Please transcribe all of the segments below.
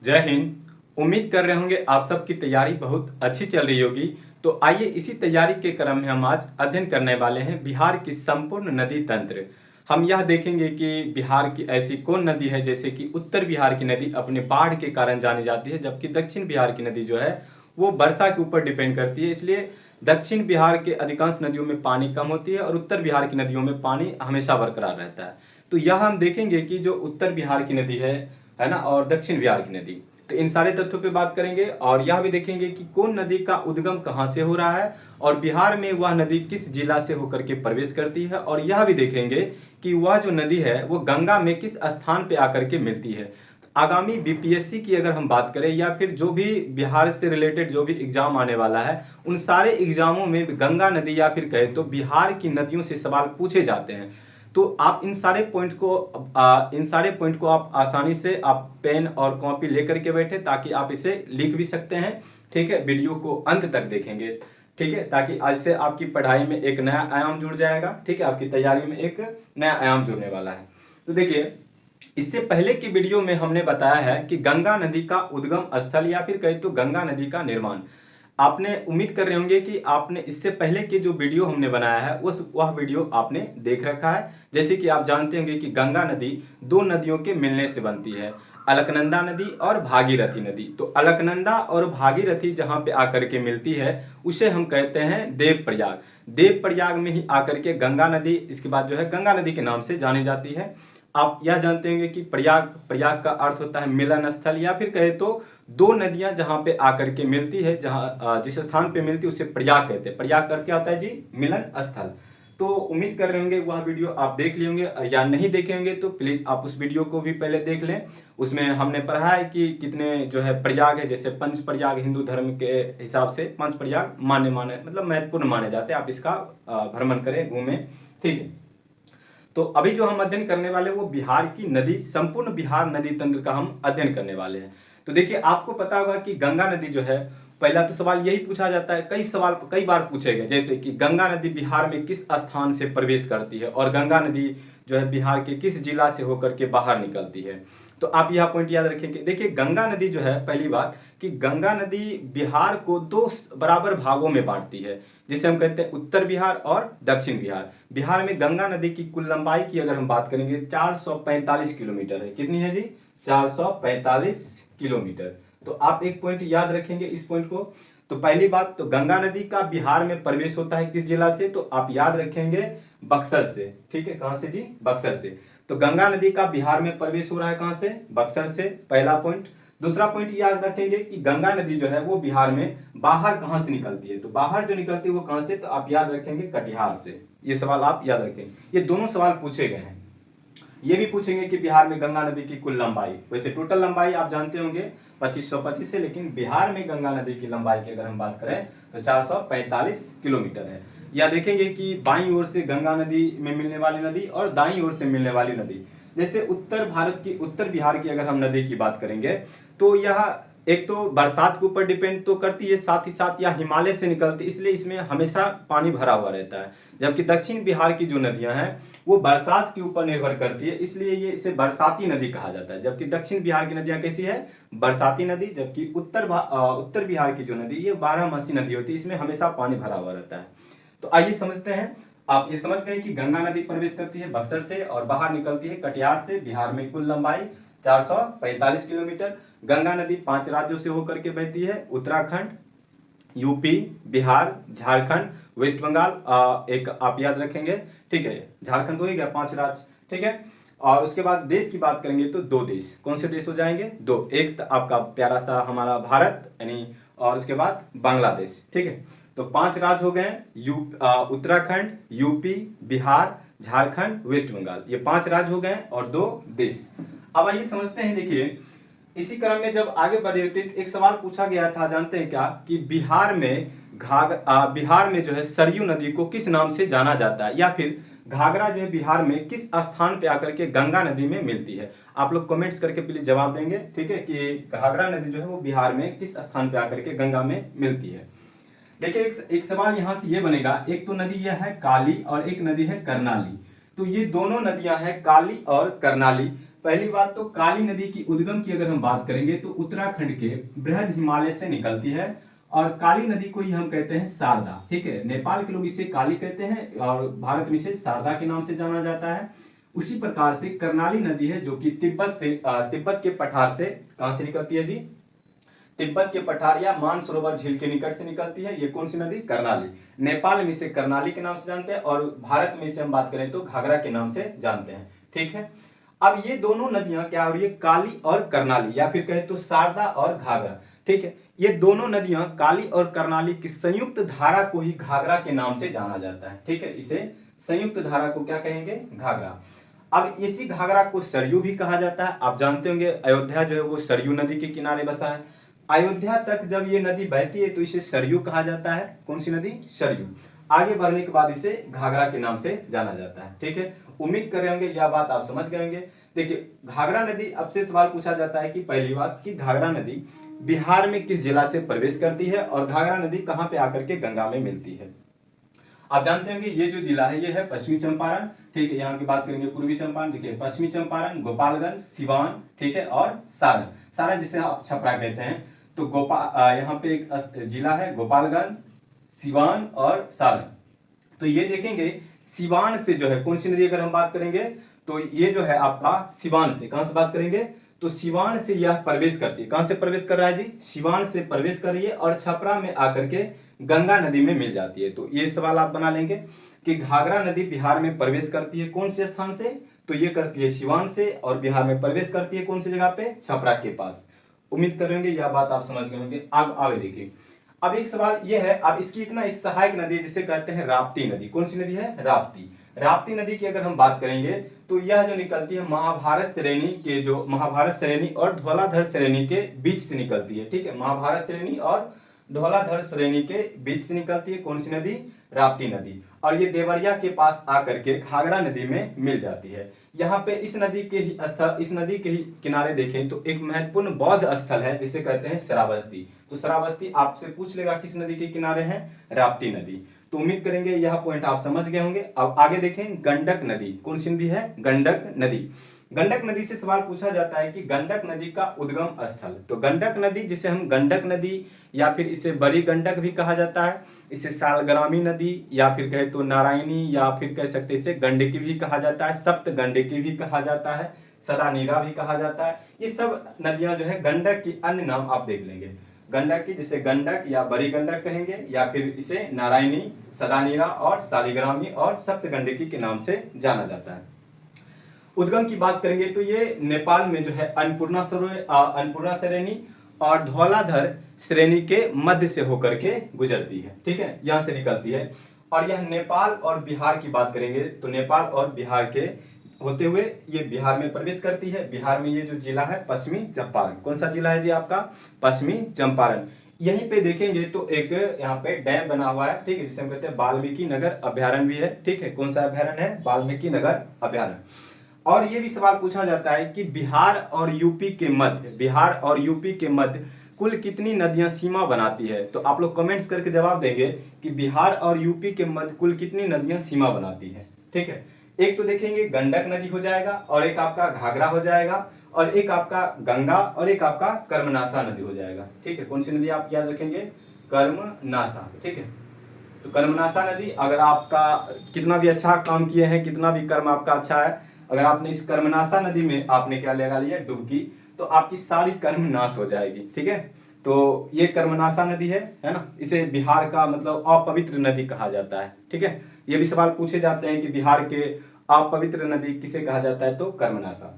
जय हिंद। उम्मीद कर रहे होंगे आप सबकी तैयारी बहुत अच्छी चल रही होगी। तो आइए इसी तैयारी के क्रम में हम आज अध्ययन करने वाले हैं बिहार की संपूर्ण नदी तंत्र। हम यह देखेंगे कि बिहार की ऐसी कौन नदी है, जैसे कि उत्तर बिहार की नदी अपने बाढ़ के कारण जानी जाती है, जबकि दक्षिण बिहार की नदी जो है वो वर्षा के ऊपर डिपेंड करती है। इसलिए दक्षिण बिहार के अधिकांश नदियों में पानी कम होती है और उत्तर बिहार की नदियों में पानी हमेशा बरकरार रहता है। तो यह हम देखेंगे कि जो उत्तर बिहार की नदी है ना, और दक्षिण बिहार की नदी, तो इन सारे तथ्यों पे बात करेंगे और यह भी देखेंगे कि कौन नदी का उद्गम कहाँ से हो रहा है और बिहार में वह नदी किस जिला से होकर के प्रवेश करती है, और यह भी देखेंगे कि वह जो नदी है वो गंगा में किस स्थान पे आकर के मिलती है। आगामी बीपीएससी की अगर हम बात करें या फिर जो भी बिहार से रिलेटेड जो भी एग्जाम आने वाला है, उन सारे एग्जामों में गंगा नदी या फिर कहे तो बिहार की नदियों से सवाल पूछे जाते हैं। तो आप इन सारे पॉइंट को आप आसानी से आप पेन और कॉपी लेकर के बैठे, ताकि आप इसे लिख भी सकते हैं। ठीक है, वीडियो को अंत तक देखेंगे। ठीक है, ताकि आज से आपकी पढ़ाई में एक नया आयाम जुड़ जाएगा। ठीक है, आपकी तैयारी में एक नया आयाम जुड़ने वाला है। तो देखिए, इससे पहले की वीडियो में हमने बताया है कि गंगा नदी का उद्गम स्थल या फिर कहे तो गंगा नदी का निर्माण। आपने उम्मीद कर रहे होंगे कि आपने इससे पहले की जो वीडियो हमने बनाया है वह वीडियो आपने देख रखा है। जैसे कि आप जानते होंगे कि गंगा नदी दो नदियों के मिलने से बनती है, अलकनंदा नदी और भागीरथी नदी। तो अलकनंदा और भागीरथी जहाँ पे आकर के मिलती है उसे हम कहते हैं देवप्रयाग। देवप्रयाग में ही आकर के गंगा नदी इसके बाद जो है गंगा नदी के नाम से जानी जाती है। आप यह जानते होंगे कि प्रयाग प्रयाग का अर्थ होता है मिलन स्थल, या फिर कहे तो दो नदियां जहां पे आकर के मिलती है, जहां जिस स्थान पे मिलती है उसे प्रयाग कहते हैं। प्रयाग का अर्थ क्या होता है जी? मिलन स्थल। तो उम्मीद कर रहे होंगे वह वीडियो आप देख लिए होंगे, या नहीं देखे होंगे तो प्लीज आप उस वीडियो को भी पहले देख लें। उसमें हमने पढ़ा है कि कितने जो है प्रयाग है। जैसे पंच प्रयाग हिंदू धर्म के हिसाब से पंच प्रयाग माने माने मतलब महत्वपूर्ण माने जाते हैं। आप इसका भ्रमण करें, घूमें। ठीक है, तो अभी जो हम अध्ययन करने वाले वो बिहार की नदी, संपूर्ण बिहार नदी तंत्र का हम अध्ययन करने वाले हैं। तो देखिए, आपको पता होगा कि गंगा नदी जो है, पहला तो सवाल यही पूछा जाता है, कई बार पूछे गए, जैसे कि गंगा नदी बिहार में किस स्थान से प्रवेश करती है और गंगा नदी जो है बिहार के किस जिला से होकर के बाहर निकलती है। तो आप यह पॉइंट याद रखेंगे। देखिए, गंगा नदी जो है, पहली बात कि गंगा नदी बिहार को दो बराबर भागों में बांटती है, जिसे हम कहते हैं उत्तर बिहार और दक्षिण बिहार। बिहार में गंगा नदी की कुल लंबाई की अगर हम बात करेंगे 445 किलोमीटर है। कितनी है जी? 445 किलोमीटर। तो आप एक पॉइंट याद रखेंगे इस पॉइंट को। तो पहली बात, तो गंगा नदी का बिहार में प्रवेश होता है किस जिला से? तो आप याद रखेंगे बक्सर से। ठीक है, कहां से जी? बक्सर से। तो गंगा नदी का बिहार में प्रवेश हो रहा है कहां से? बक्सर से, पहला पॉइंट। दूसरा पॉइंट याद रखेंगे कि गंगा नदी जो है वो बिहार में बाहर कहां से निकलती है? तो बाहर जो निकलती है वो कहां से? तो आप याद रखेंगे कटिहार से। ये सवाल आप याद रखेंगे, ये दोनों सवाल पूछे गए हैं। ये भी पूछेंगे कि बिहार में गंगा नदी की कुल लंबाई, वैसे टोटल लंबाई आप जानते होंगे 2525 है, लेकिन बिहार में गंगा नदी की लंबाई की अगर हम बात करें तो 445 किलोमीटर है। या देखेंगे कि बाईं ओर से गंगा नदी में मिलने वाली नदी और दाईं ओर से मिलने वाली नदी। जैसे उत्तर बिहार की अगर हम नदी की बात करेंगे तो यह एक तो बरसात के ऊपर डिपेंड तो करती है, साथ ही साथ यह हिमालय से निकलती है, इसलिए इसमें हमेशा पानी भरा हुआ रहता है। जबकि दक्षिण बिहार की जो नदियां हैं वो बरसात के ऊपर निर्भर करती है, इसलिए ये इसे बरसाती नदी कहा जाता है। जबकि दक्षिण बिहार की नदियां कैसी है? बरसाती नदी। जबकि उत्तर बिहार की जो नदी ये 12मासी नदी होती है, इसमें हमेशा पानी भरा हुआ रहता है। तो आइए समझते हैं। आप ये समझ गए कि गंगा नदी प्रवेश करती है बक्सर से और बाहर निकलती है कटिहार से। बिहार में कुल लंबाई 445 किलोमीटर। गंगा नदी 5 राज्यों से होकर के बहती है, उत्तराखंड, यूपी, बिहार, झारखंड, वेस्ट बंगाल। एक आप याद रखेंगे। ठीक है, झारखंड हो ही गया, 5 राज्य। ठीक है, और उसके बाद देश की बात करेंगे तो 2 देश। कौन से देश हो जाएंगे? 2। एक तो आपका प्यारा सा हमारा भारत यानी, और उसके बाद बांग्लादेश। ठीक है, तो 5 राज्य हो गए, उत्तराखंड, यूपी, बिहार, झारखंड, वेस्ट बंगाल। ये 5 राज्य हो गए और 2 देश। अब आइए समझते हैं। देखिए, इसी क्रम में जब आगे बढ़े थे एक सवाल पूछा गया था, जानते हैं क्या? कि बिहार में जो है सरयू नदी को किस नाम से जाना जाता है, या फिर घाघरा जो है बिहार में किस स्थान पे आकर के गंगा नदी में मिलती है? आप लोग कमेंट्स करके प्लीज जवाब देंगे। ठीक है, कि घाघरा नदी जो है वो बिहार में किस स्थान पे आकर के गंगा में मिलती है। देखिए, एक सवाल यहां से ये बनेगा, एक तो नदी यह है काली और एक नदी है कर्नाली। तो ये दोनों नदियां हैं काली और करनाली। पहली बात तो काली नदी की उद्गम की अगर हम बात करेंगे तो उत्तराखंड के बृहद हिमालय से निकलती है, और काली नदी को ही हम कहते हैं शारदा। ठीक है, नेपाल के लोग इसे काली कहते हैं और भारत में इसे शारदा के नाम से जाना जाता है। उसी प्रकार से करनाली नदी है जो कि तिब्बत के पठार से कहां से निकलती है जी, तिब्बत के पठार या मानसरोवर झील के निकट से निकलती है। ये कौन सी नदी, करनाली। नेपाल में इसे करनाली के नाम से जानते हैं और भारत में इसे हम बात करें तो घाघरा के नाम से जानते हैं। ठीक है, अब ये दोनों नदियां क्या हो रही है, काली और करनाली, या फिर कहें तो शारदा और घाघरा। ठीक है, ये दोनों नदियां काली और करनाली की संयुक्त धारा को ही घाघरा के नाम से जाना जाता है। ठीक है, इसे संयुक्त धारा को क्या कहेंगे, घाघरा। अब इसी घाघरा को सरयू भी कहा जाता है। आप जानते होंगे अयोध्या जो है वो सरयू नदी के किनारे बसा है। अयोध्या तक जब ये नदी बहती है तो इसे सरयू कहा जाता है। कौन सी नदी, सरयू। आगे बढ़ने के बाद इसे घाघरा के नाम से जाना जाता है। ठीक है, उम्मीद कर रहे होंगे यह बात आप समझ गए होंगे। देखिए, घाघरा नदी, अब से सवाल पूछा जाता है कि पहली बात कि घाघरा नदी बिहार में किस जिला से प्रवेश करती है और घाघरा नदी कहां पे आकर के गंगा में मिलती है। आप जानते होंगे ये जो जिला है ये है पश्चिमी चंपारण। ठीक है, यहाँ की बात करेंगे पूर्वी चंपारण, देखिए पश्चिमी चंपारण, गोपालगंज, सिवान, ठीक है, और सारण। सारण जिसे आप छपरा कहते हैं। तो यहाँ पे एक जिला है गोपालगंज, सिवान और सारण। तो ये देखेंगे सिवान से जो है कौन सी नदी अगर हम बात करेंगे तो ये जो है आपका सिवान से, कहां से बात करेंगे तो सिवान से यह प्रवेश करती है। कहां से प्रवेश कर रहा है जी, सिवान से प्रवेश कर रही है और छपरा में आकर के गंगा नदी में मिल जाती है। तो ये सवाल आप बना लेंगे कि घाघरा नदी बिहार में प्रवेश करती है कौन से स्थान से, तो ये करती है सिवान से, और बिहार में प्रवेश करती है कौन सी जगह पे, छपरा के पास। उम्मीद करेंगे यह बात आप समझ गए होंगे। अब आगे देखिए, अब एक सवाल यह है, अब इसकी एक सहायक नदी है जिसे कहते हैं राप्ती नदी। कौन सी नदी है, राप्ती। राप्ती नदी की अगर हम बात करेंगे तो यह जो निकलती है महाभारत श्रेणी के, जो महाभारत श्रेणी और धौलाधर श्रेणी के बीच से निकलती है। ठीक है, महाभारत श्रेणी और धौलाधर श्रेणी के बीच से निकलती है कौन सी नदी, राप्ती नदी, और ये देवरिया के पास आकर के घाघरा नदी में मिल जाती है। यहाँ पे इस नदी के ही किनारे देखें तो एक महत्वपूर्ण बौद्ध स्थल है जिसे कहते हैं श्रावस्ती। तो श्रावस्ती आपसे पूछ लेगा किस नदी के किनारे है, राप्ती नदी। तो उम्मीद करेंगे यह पॉइंट आप समझ गए होंगे। अब आगे देखें, गंडक नदी। कौन सी नदी है, गंडक नदी। गंडक नदी से सवाल पूछा जाता है कि गंडक नदी का उद्गम स्थल। तो गंडक नदी जिसे हम गंडक नदी या फिर इसे बड़ी गंडक भी कहा जाता है, इसे सालग्रामी नदी या फिर कहे तो नारायणी या फिर कह सकते इसे गंडकी भी कहा जाता है, सप्त गंडकी भी कहा जाता है, सदानीरा भी कहा जाता है। ये सब नदियां जो है गंडक की अन्य नाम आप देख लेंगे। गंडक की जिसे गंडक या बड़ी गंडक कहेंगे, या फिर इसे नारायणी, सदानीरा और सालिग्रामी और सप्त गंडकी के नाम से जाना जाता है। उद्गम की बात करेंगे तो ये नेपाल में जो है अन्नपूर्णा श्रेणी और धौलाधर श्रेणी के मध्य से होकर के गुजरती है। ठीक है, यहां से निकलती है, और यह नेपाल और बिहार की बात करेंगे तो नेपाल और बिहार के होते हुए ये बिहार में प्रवेश करती है। बिहार में ये जो जिला है पश्चिमी चंपारण। कौन सा जिला है जी आपका, पश्चिमी चंपारण। यहीं पे देखेंगे तो एक यहाँ पे डैम बना हुआ है। ठीक है, जिसे हम कहते हैं वाल्मीकि नगर अभ्यारण्य भी है। ठीक है, कौन सा अभ्यारण्य है, वाल्मीकि नगर अभ्यारण्य। और ये भी सवाल पूछा जाता है कि बिहार और यूपी के मध्य कुल कितनी नदियां सीमा बनाती है। तो आप लोग कमेंट्स करके जवाब देंगे कि बिहार और यूपी के मध्य कुल कितनी नदियां सीमा बनाती है। ठीक है, एक तो देखेंगे गंडक नदी हो जाएगा, और एक आपका घाघरा हो जाएगा, और एक आपका गंगा, और एक आपका कर्मनासा नदी हो जाएगा। ठीक है, कौन सी नदी आप याद रखेंगे, कर्मनासा। ठीक है, तो कर्मनासा नदी, अगर आपका कितना भी अच्छा काम किए हैं, कितना भी कर्म आपका अच्छा है, अगर आपने इस कर्मनासा नदी में आपने क्या लगा लिया, डुबकी, तो आपकी सारी कर्म नाश हो जाएगी। ठीक है, तो ये कर्मनासा नदी है ना। इसे बिहार का मतलब अपवित्र नदी कहा जाता है। ठीक है, ये भी सवाल पूछे जाते हैं कि बिहार के अपवित्र नदी किसे कहा जाता है, तो कर्मनासा।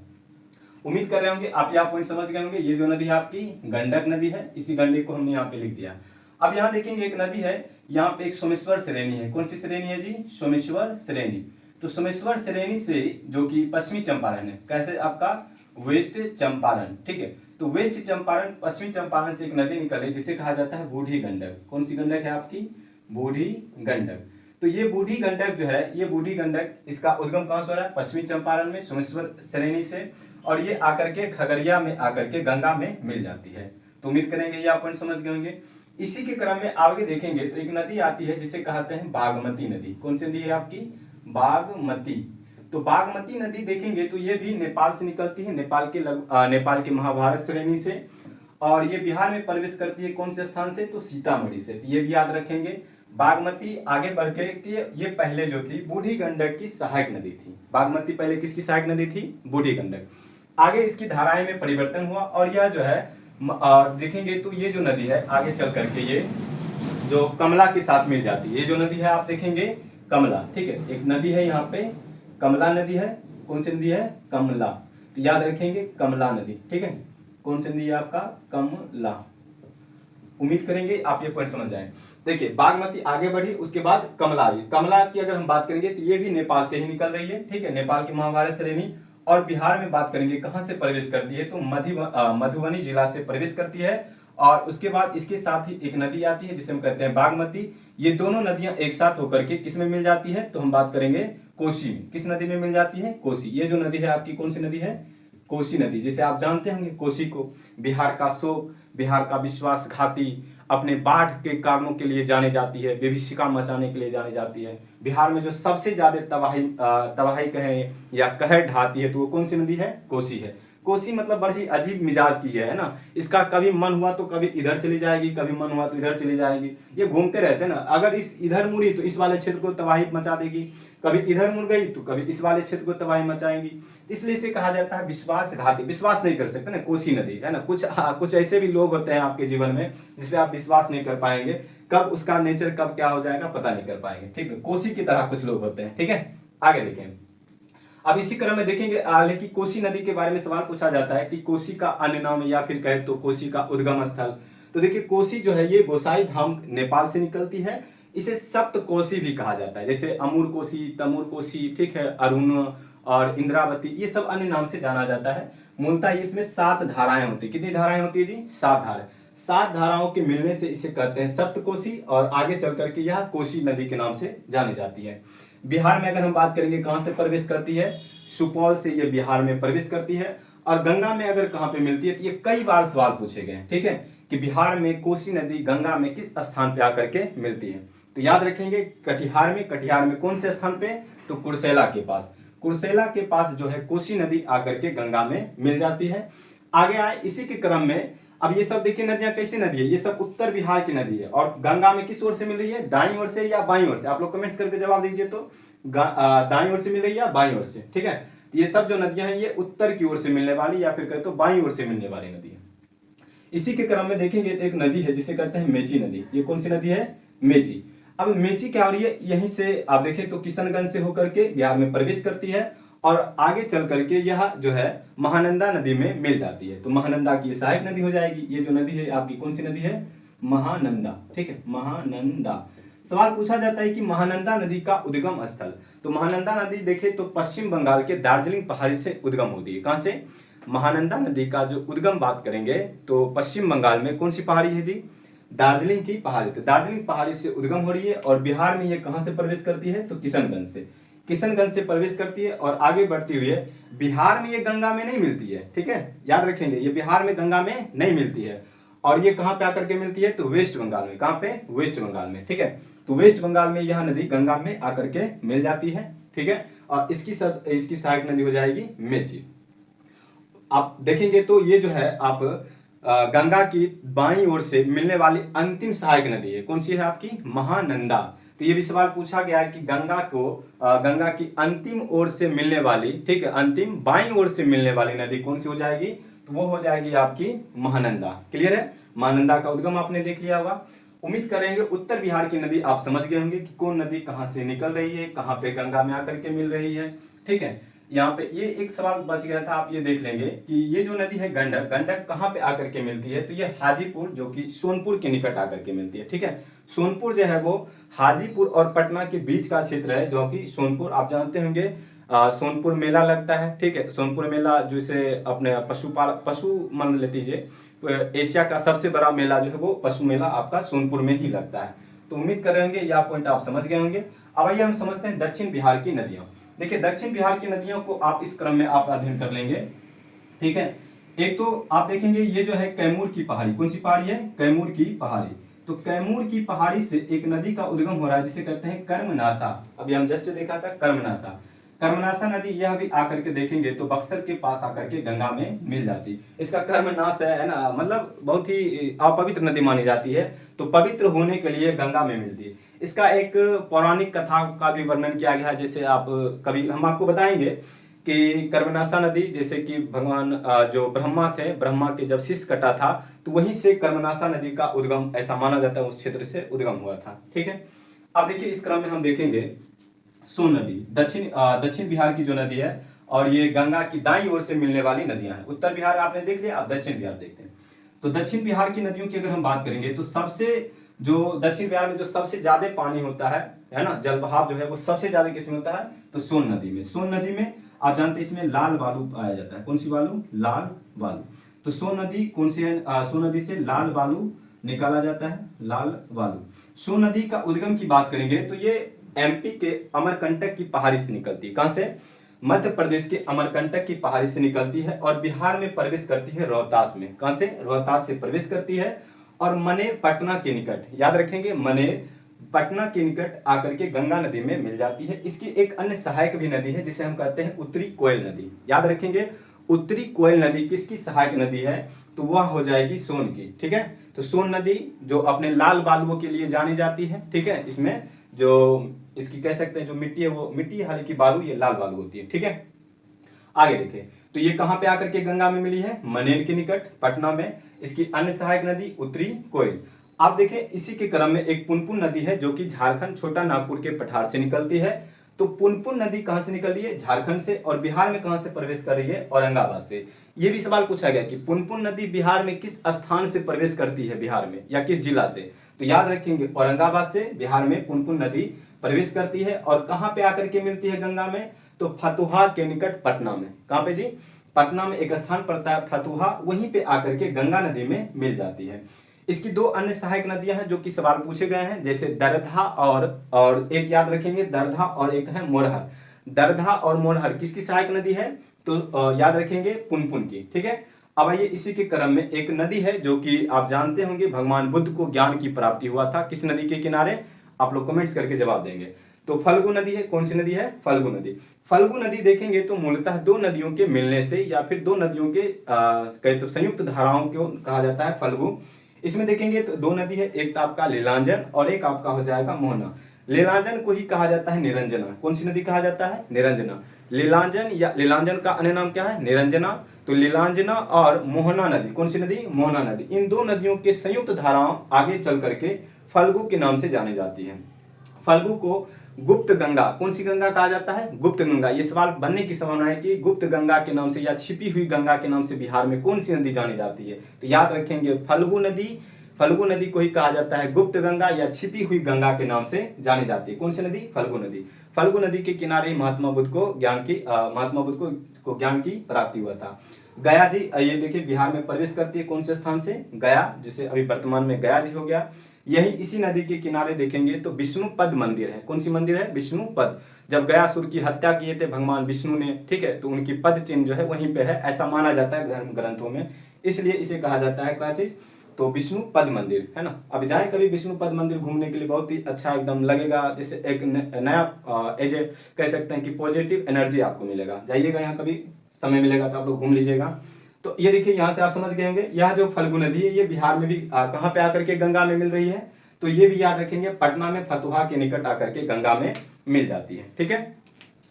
उम्मीद कर रहे होंगे आप यहाँ पॉइंट समझ गए होंगे। ये जो नदी है आपकी गंडक नदी है, इसी गंडक को हमने यहाँ पे लिख दिया। अब यहाँ देखेंगे एक नदी है, यहाँ पे एक सोमेश्वर श्रेणी है। कौन सी श्रेणी है जी, सोमेश्वर श्रेणी। तो सोमेश्वर श्रेणी से जो कि पश्चिमी चंपारण है, कैसे आपका वेस्ट चंपारण। ठीक है, तो वेस्ट चंपारण, पश्चिमी चंपारण से एक नदी निकले जिसे कहा जाता है बूढ़ी गंडक। कौन सी गंडक है आपकी, बूढ़ी गंडक। तो ये बूढ़ी गंडक जो है, ये बूढ़ी गंडक, इसका उद्गम कहां से हो रहा है, पश्चिमी चंपारण में सोमेश्वर श्रेणी से, और ये आकर के खगड़िया में आकर के गंगा में मिल जाती है। तो उम्मीद करेंगे ये आप पॉइंट समझ गए होंगे। इसी के क्रम में आगे देखेंगे तो एक नदी आती है जिसे कहते हैं बागमती नदी। कौन सी नदी है आपकी, बागमती। तो बागमती नदी देखेंगे तो ये भी नेपाल से निकलती है, नेपाल के महाभारत श्रेणी से, और ये बिहार में प्रवेश करती है कौन से स्थान से, तो सीतामढ़ी से। तो ये भी याद रखेंगे। बागमती आगे बढ़ के कि ये पहले जो थी बूढ़ी गंडक की सहायक नदी थी। बागमती पहले किसकी सहायक नदी थी, बूढ़ी गंडक। आगे इसकी धाराएं में परिवर्तन हुआ और यह जो है देखेंगे तो ये जो नदी है आगे चल करके ये जो कमला के साथ मिल जाती है। ये जो नदी है आप देखेंगे कमला, ठीक है, एक नदी है यहाँ पे कमला नदी है। कौन सी नदी है, कमला। तो याद रखेंगे कमला नदी, ठीक है। कौन सी नदी है आपका, कमला। उम्मीद करेंगे आप ये पॉइंट समझ जाएं। देखिए बागमती आगे बढ़ी, उसके बाद कमला आई। कमला की अगर हम बात करेंगे तो ये भी नेपाल से ही निकल रही है, ठीक है, नेपाल की महाभारत श्रेणी। और बिहार में बात करेंगे कहां से प्रवेश करती है, तो मधुबनी जिला से प्रवेश करती है। और उसके बाद इसके साथ ही एक नदी आती है जिसे हम कहते हैं बागमती। ये दोनों नदियां एक साथ होकर के किस में मिल जाती है, तो हम बात करेंगे कोसी में। किस नदी में मिल जाती है, कोसी। ये जो नदी है आपकी कौन सी नदी है, कोसी नदी, जिसे आप जानते होंगे कोसी को बिहार का शोक, बिहार का विश्वासघाती, अपने बाढ़ के कारणों के लिए जानी जाती है, विभीषिका मचाने के लिए जानी जाती है। बिहार में जो सबसे ज्यादा तबाही कहें या कहर ढाती है तो वो कौन सी नदी है, कोसी है। कोसी मतलब बड़ी अजीब मिजाज की है ना। इसका कभी मन हुआ तो कभी इधर चली जाएगी, कभी मन हुआ तो इधर चली जाएगी। ये घूमते रहते हैं ना। अगर इस इधर मुड़ी तो इस वाले क्षेत्र को तबाही मचा देगी, कभी इधर मुड़ गई तो कभी इस वाले क्षेत्र को तबाही मचाएंगी। इसलिए इसे कहा जाता है विश्वासघाती। विश्वास नहीं कर सकते ना, कोसी नदी है ना। कुछ ऐसे भी लोग होते हैं आपके जीवन में जिसपे आप विश्वास नहीं कर पाएंगे, कब उसका नेचर कब क्या हो जाएगा पता नहीं कर पाएंगे, ठीक है। कोसी की तरह कुछ लोग होते हैं, ठीक है। आगे देखें, अब इसी क्रम में देखेंगे लेकिन कोसी नदी के बारे में सवाल पूछा जाता है कि कोसी का अन्य नाम या फिर कहे तो कोसी का उद्गम स्थल। तो देखिए कोसी जो है ये गोसाई धाम नेपाल से निकलती है। इसे सप्त कोसी भी कहा जाता है, जैसे अमूर कोसी, तमूर कोसी, ठीक है, अरुण और इंद्रावती, ये सब अन्य नाम से जाना जाता है। मूलतः इसमें 7 धाराएं होती है। कितनी धाराएं होती है जी, 7 धाराएं। 7 धाराओं के मिलने से इसे कहते हैं सप्त कोसी, और आगे चल करके यह कोसी नदी के नाम से जानी जाती है। बिहार में अगर हम बात करेंगे कहां से प्रवेश करती है, सुपौल से ये बिहार में प्रवेश करती है। और गंगा में अगर कहां पे मिलती है, तो ये कई बार सवाल पूछे गए, ठीक है, कि बिहार में कोसी नदी गंगा में किस स्थान पे आकर के मिलती है। तो याद रखेंगे कटिहार में कौन से स्थान पे, तो कुर्सेला के पास। कुर्सेला के पास जो है कोसी नदी आकर के गंगा में मिल जाती है। आगे आए इसी के क्रम में, अब ये सब देखिए नदियां कैसी नदी है, ये सब उत्तर बिहार की नदी है। और गंगा में किस ओर से मिल रही है, दाईं ओर से या बाईं ओर से, आप लोग कमेंट्स करके जवाब दीजिए। तो दाईं ओर से मिल रही है या बाईं ओर से, ठीक है। ये सब जो नदियां हैं ये उत्तर की ओर से मिलने वाली या फिर कहते तो बाईं ओर से मिलने वाली नदी है। इसी के क्रम में देखेंगे एक नदी है जिसे कहते हैं मेची नदी। ये कौन सी नदी है, मेची। अब मेची क्या हो रही है, यहीं से आप देखें तो किशनगंज से होकर के बिहार में प्रवेश करती है और आगे चल करके यह जो है महानंदा नदी में मिल जाती है। तो महानंदा की सहायक नदी हो जाएगी। ये जो नदी है आपकी कौन सी नदी है, महानंदा, ठीक है, महानंदा। सवाल पूछा जाता है कि महानंदा नदी का उद्गम स्थल। तो महानंदा नदी देखें तो पश्चिम बंगाल के दार्जिलिंग पहाड़ी से उद्गम होती है। कहां से, महानंदा नदी का जो उद्गम बात करेंगे तो पश्चिम बंगाल में कौन सी पहाड़ी है जी, दार्जिलिंग की पहाड़ी। तो दार्जिलिंग पहाड़ी से उद्गम हो रही है और बिहार में ये कहां से प्रवेश करती है, तो किशनगंज से। किशनगंज से प्रवेश करती है और आगे बढ़ती हुई है। बिहार में ये गंगा में नहीं मिलती है, ठीक है, याद रखेंगे ये बिहार में गंगा में नहीं मिलती है। और ये कहां पे आकर के मिलती है, तो वेस्ट बंगाल में। कहां पे, वेस्ट बंगाल में, ठीक है। तो वेस्ट बंगाल में यह नदी गंगा में आकर के मिल जाती है, ठीक है। और इसकी सहायक नदी हो जाएगी मेची। आप देखेंगे तो ये जो है आप गंगा की बाईं ओर से मिलने वाली अंतिम सहायक नदी है। कौन सी है आपकी, महानंदा। तो ये भी सवाल पूछा गया है कि गंगा की अंतिम ओर से मिलने वाली, ठीक है, अंतिम बाईं ओर से मिलने वाली नदी कौन सी हो जाएगी, तो वो हो जाएगी आपकी महानंदा। क्लियर है, महानंदा का उद्गम आपने देख लिया होगा। उम्मीद करेंगे उत्तर बिहार की नदी आप समझ गए होंगे कि कौन नदी कहां से निकल रही है, कहां पे गंगा में आकर के मिल रही है, ठीक है। यहाँ पे ये एक सवाल बच गया था, आप ये देख लेंगे कि ये जो नदी है गंडक, गंडक कहाँ पे आकर के मिलती है, तो ये हाजीपुर जो कि सोनपुर के निकट आकर के मिलती है, ठीक है। सोनपुर जो है वो हाजीपुर और पटना के बीच का क्षेत्र है, जो कि सोनपुर आप जानते होंगे सोनपुर मेला लगता है, ठीक है। सोनपुर मेला जिसे अपने पशु मान लेतीजिए, तो एशिया का सबसे बड़ा मेला जो है वो पशु मेला आपका सोनपुर में ही लगता है। तो उम्मीद कर रहे होंगे यह पॉइंट आप समझ गए होंगे। अब आइए हम समझते हैं दक्षिण बिहार की नदियां। देखिए दक्षिण बिहार की नदियों को आप इस क्रम में आप अध्ययन कर लेंगे, ठीक है। एक तो आप देखेंगे ये जो है कैमूर की पहाड़ी, कौन सी पहाड़ी है, कैमूर की पहाड़ी। तो कैमूर की पहाड़ी से एक नदी का उद्गम हो रहा है जिसे कहते हैं कर्मनाशा। अभी हम जस्ट देखा था कर्मनाशा। कर्मनाशा नदी यह भी आकर के देखेंगे तो बक्सर के पास आकर के गंगा में मिल जाती है। इसका कर्मनाश है ना, मतलब बहुत ही अपवित्र नदी मानी जाती है, तो पवित्र होने के लिए गंगा में मिलती है। इसका एक पौराणिक कथा का भी वर्णन किया गया है, जैसे आप कभी हम आपको बताएंगे कि कर्मनाशा नदी, जैसे कि भगवान जो ब्रह्मा थे, ब्रह्मा के जब शीश कटा था तो वहीं से कर्मनाशा नदी का उद्गम ऐसा माना जाता है, उस क्षेत्र से उद्गम हुआ था। ठीक है, अब देखिए इस क्रम में हम देखेंगे सोन नदी, दक्षिण बिहार की जो नदी है, और ये गंगा की दाईं ओर से मिलने वाली नदियां हैं। उत्तर बिहार आपने देख लिया, अब दक्षिण बिहार देखते हैं। तो दक्षिण बिहार की नदियों की अगर हम बात करेंगे तो सबसे जो दक्षिण बिहार में जो सबसे ज्यादा पानी होता है ना, जल बहाव जो है वो सबसे ज्यादा किसमें होता है, तो सोन नदी में। सोन नदी में आप जानते हैं इसमें लाल बालू पाया जाता है। कौन सी बालू, लाल बालू। तो सोन नदी कौन सी है, सोन नदी से लाल बालू निकाला जाता है, लाल बालू। सोन नदी का उद्गम की बात करेंगे तो ये एमपी के अमरकंटक की पहाड़ी से निकलती है। कहां से, मध्य प्रदेश के अमरकंटक की पहाड़ी से निकलती है और बिहार में प्रवेश करती है रोहतास में। कहां से, रोहतास से प्रवेश करती है और मनेर पटना के निकट, याद रखेंगे, मनेर पटना के निकट आकर के गंगा नदी में मिल जाती है। इसकी एक अन्य सहायक भी नदी है जिसे हम कहते हैं उत्तरी कोयल नदी। याद रखेंगे, उत्तरी कोयल नदी किसकी सहायक नदी है, तो वह हो जाएगी सोन की। ठीक है, तो सोन नदी जो अपने लाल बालुओं के लिए जानी जाती है। ठीक है, इसमें जो इसकी कह सकते हैं जो मिट्टी है वो मिट्टी, हालांकि बालू ये लाल बालू होती है। ठीक है, आगे देखें तो ये कहां पे आकर के गंगा में मिली है, मनेर के निकट पटना में। इसकी अन्य सहायक नदी उत्तरी कोयल। आप देखें इसी के क्रम में एक पुनपुन नदी है जो कि झारखंड छोटा नागपुर के पठार से निकलती है। तो पुनपुन नदी कहां से निकल रही है, झारखंड से, और बिहार में कहां से प्रवेश कर रही है, औरंगाबाद से। ये भी सवाल पूछा गया कि पुनपुन नदी बिहार में किस स्थान से प्रवेश करती है, बिहार में, या किस जिला से। तो याद रखेंगे औरंगाबाद से बिहार में पुनपुन नदी प्रवेश करती है और कहां पे आकर के मिलती है गंगा में, तो फतुहा के निकट पटना में। कहां पे जी, पटना में एक स्थान पड़ता है फतुहा, वहीं पे आकर के गंगा नदी में मिल जाती है। इसकी दो अन्य सहायक नदियां हैं जो कि सवाल पूछे गए हैं, जैसे दरधा और एक याद रखेंगे दरधा और एक है मोरहर। दरधा और मोरहर किसकी सहायक नदी है, तो याद रखेंगे पुनपुन की। ठीक है, अब आइए इसी के क्रम में एक नदी है जो कि आप जानते होंगे भगवान बुद्ध को ज्ञान की प्राप्ति हुआ था। किस नदी के किनारे, आप लोग कमेंट्स करके जवाब देंगे। तो फल्गु नदी है। कौन सी नदी है, फल्गु नदी। फल्गु नदी देखेंगे तो मूलतः दो नदियों के मिलने से या फिर दो नदियों के कहे तो संयुक्त धाराओं को कहा जाता है फल्गु। इसमें देखेंगे तो दो नदी है, एक तो आपका लीलांजन और एक आपका हो जाएगा मोहना। लीलांजन को ही कहा जाता है निरंजना। कौन सी नदी कहा जाता है, निरंजना। लीलांजन या लीलांजन का अन्य नाम क्या है, निरंजना। तो लीलांजना और मोहना नदी, कौन सी नदी, मोहना नदी, इन दो नदियों के संयुक्त धाराएं आगे चल करके फल्गु के नाम से जानी जाती है। फल्गु को गुप्त गंगा, कौन सी गंगा कहा जाता है, गुप्त गंगा। ये सवाल बनने की संभावना है कि गुप्त गंगा के नाम से या छिपी हुई गंगा के नाम से बिहार में कौन सी नदी जानी जाती है। तो याद रखेंगे फल्गु नदी, फल्गु नदी को ही कहा जाता है गुप्त गंगा या छिपी हुई गंगा के नाम से जानी जाती है। कौन सी नदी, फल्गु नदी। फल्गु नदी के किनारे महात्मा बुद्ध को ज्ञान की प्राप्ति हुआ था। गया जी, ये देखिए बिहार में प्रवेश करती है कौन से स्थान से, गया, जिसे अभी वर्तमान में गया जी हो गया। यही इसी नदी के किनारे देखेंगे तो विष्णुपद मंदिर है। कौन सी मंदिर है, विष्णुपद। जब गयासुर की हत्या किए थे भगवान विष्णु ने, ठीक है, तो उनकी पद चिन्ह जो है वहीं पे है, ऐसा माना जाता है धर्म ग्रंथों में, इसलिए इसे कहा जाता है क्या चीज, तो विष्णुपद मंदिर, है ना। अब जाए कभी विष्णुपद मंदिर घूमने के लिए, बहुत ही अच्छा एकदम लगेगा, जैसे एक नया एज ए कह सकते हैं कि पॉजिटिव एनर्जी आपको मिलेगा। जाइएगा यहाँ कभी समय मिलेगा तो आप लोग घूम लीजिएगा। तो ये देखिए यहाँ से आप समझ गए होंगे, यह जो फल्गु नदी है ये बिहार में भी कहाँ पे आकर के गंगा में मिल रही है, तो ये भी याद रखेंगे पटना में फतुहा के निकट आकर के गंगा में मिल जाती है। ठीक है,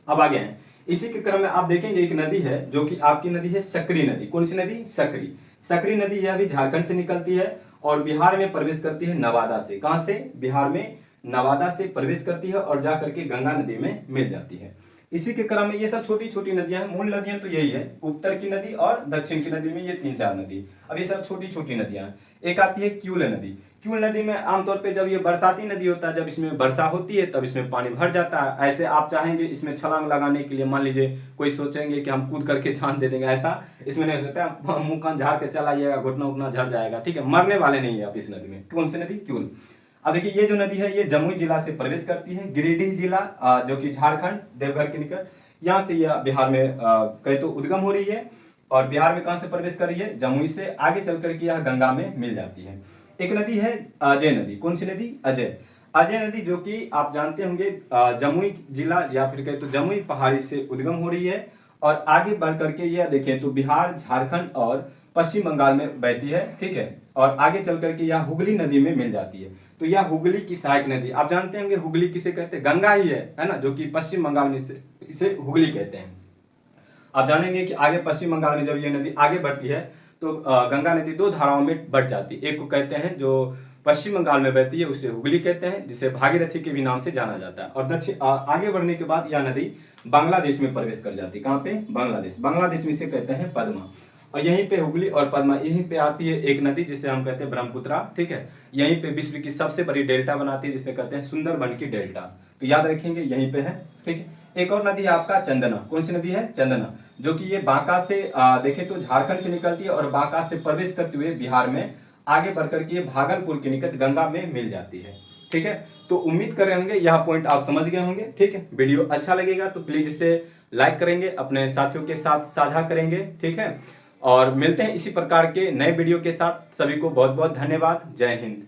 अब आगे हैं इसी के क्रम में आप देखेंगे एक नदी है जो कि आपकी नदी है सकरी नदी। कौन सी नदी, सकरी। सकरी नदी यह भी झारखंड से निकलती है और बिहार में प्रवेश करती है नवादा से। कहां से, बिहार में नवादा से प्रवेश करती है और जाकर के गंगा नदी में मिल जाती है। इसी के क्रम में ये सब छोटी छोटी नदियां हैं, मूल नदियां तो यही है, उत्तर की नदी और दक्षिण की नदी में ये 3-4 नदी। अब ये सब छोटी छोटी नदियां हैं। एक आती है क्यूल नदी। क्यूल नदी में आमतौर पे जब ये बरसाती नदी होता है, जब इसमें वर्षा होती है तब इसमें पानी भर जाता है। ऐसे आप चाहेंगे इसमें छलांग लगाने के लिए, मान लीजिए कोई सोचेंगे कि हम कूद करके जान दे देंगे, ऐसा इसमें नहीं हो सकता। मुंह कान झाड़ के चला आइएगा, घुटना उठना झड़ जाएगा, ठीक है, मरने वाले नहीं है आप इस नदी में। कौन सी नदी, क्यूल। अब देखिए ये जो नदी है ये जमुई जिला से प्रवेश करती है, गिरिडीह जिला जो कि झारखंड देवघर के निकट, यहाँ से यह बिहार में कहे तो उद्गम हो रही है और बिहार में कहां से प्रवेश कर रही है, जमुई से। आगे चल करके यह गंगा में मिल जाती है। एक नदी है अजय नदी। कौन सी नदी, अजय। अजय नदी जो कि आप जानते होंगे जमुई जिला या फिर कहें तो जमुई पहाड़ी से उद्गम हो रही है और आगे बढ़ करके यह देखें तो बिहार, झारखंड और पश्चिम बंगाल में बहती है, ठीक है। और आगे चल करके यह हुगली नदी में मिल जाती है। तो यह हुगली की सहायक नदी, आप जानते होंगे हुगली किसे कहते हैं, गंगा ही है ना, जो कि पश्चिम बंगाल में इसे हुगली कहते हैं। आप जानेंगे कि आगे पश्चिम बंगाल में जब ये नदी आगे बढ़ती है तो गंगा नदी दो धाराओं में बढ़ जाती है। एक को कहते हैं जो पश्चिम बंगाल में बहती है उसे हुगली कहते हैं, जिसे भागीरथी के भी नाम से जाना जाता है। और दक्षिण आगे बढ़ने के बाद यह नदी बांग्लादेश में प्रवेश कर जाती है। कहाँ पे? बांग्लादेश। बांग्लादेश में इसे कहते हैं पद्मा। और यहीं पे हुगली और पद्मा, यहीं पे आती है एक नदी जिसे हम कहते हैं ब्रह्मपुत्रा, ठीक है। यहीं पे विश्व की सबसे बड़ी डेल्टा बनाती है जिसे कहते हैं सुंदरबन की डेल्टा। तो याद रखेंगे यहीं पे है, ठीक है। एक और नदी है आपका चंदना। कौन सी नदी है? चंदना, जो कि ये बांका से देखें तो झारखंड से निकलती है और बांका से प्रवेश करते हुए बिहार में आगे बढ़कर के भागलपुर के निकट गंगा में मिल जाती है, ठीक है। तो उम्मीद कर रहे होंगे यह पॉइंट आप समझ गए होंगे, ठीक है। वीडियो अच्छा लगेगा तो प्लीज इसे लाइक करेंगे, अपने साथियों के साथ साझा करेंगे, ठीक है। और मिलते हैं इसी प्रकार के नए वीडियो के साथ। सभी को बहुत बहुत धन्यवाद। जय हिंद।